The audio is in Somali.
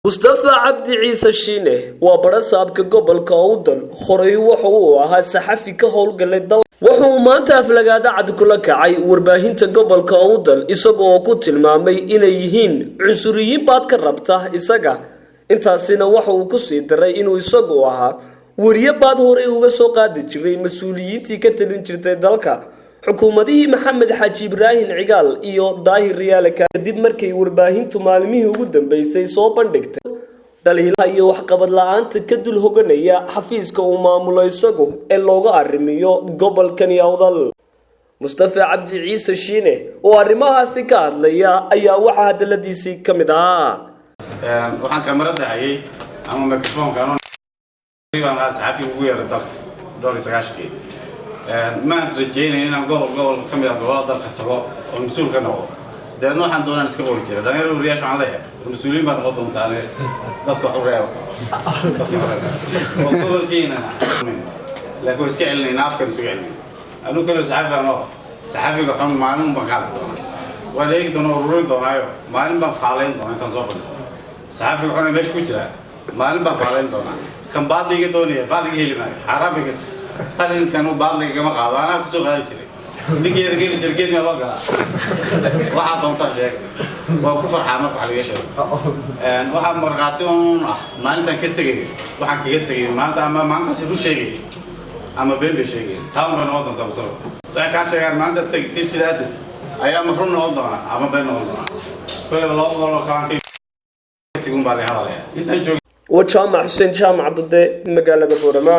Mustafa Cabdi Ciise Shiine waa barasaabka gobolka Awdal horay waxa uu ahaa saxafi ka howlgalay dal waxa uu maanta aflagaada cad kula kacay warbaahinta gobolka Awdal isagoo ku tilmaamay inay yihiin cunsuriyiin baad ka rabta isaga intaasina waxa uu ku sii daray inuu isagu ahaa wariye baad horay uga soo qaadi jiray mas'uuliyiintii ka talin jirtay dalka xukuumadihii Maxamed Xaaji Ibrahim Cigaal iyo Daahir Riyaale kadib markay warbaahintu maalmihii ugu dambeysay soo bandhigtay daliilaha iyo waxqabad la'aanta ka dul hoganaya xafiiska uu maamulo isagu ee looga arrimiyo gobolkan Awdal Mustafa Cabdi Ciise Shiine oo arrimahaasi ka hadlaya ayaa waxa hadaladiisii kamid ah waxaan kamarada hayay ama microphone-ka aan saxafi ugu yeeray dalka sagaashkii ما رجعنا هنا قبل كم يوم ولا ضل خطبة والمسؤول كنا هو ده إنه إحنا دونا نسكبه كتير ده غير الرياش عليها المسؤولين ما نقطهم تعالى ضغط حرية وقبل كينا لكن سكعلني نافك نسكعلني أنا كل سحافي كحرم معلوم بقال دونا وليك دونا ورورين دونا يو معلوم بفعلين دونا تنصوف سحافي كحرم بيش كتير معلوم بفعلين دونا كم بعد يجي دوني بعد يجي لي معي حرام يجي هل كانوا بعض اللي كما قالوا أنا كسر غالي تري نيجي تركيني ما بقى واحد ضمطة شيء وكفر حامر على وجهه واحد مرقاتهم ما أنت كتير واحد كتير ما أنت سيفو شيء أما بين بشيء هم بنوضم تبصر كان شيء ما أنت تكتير سلاسل أيام مفروض نوضم أما بين نوضم كل الله كان تقوم بالي هذا وجامع حسين جامع ضد مقالة بورما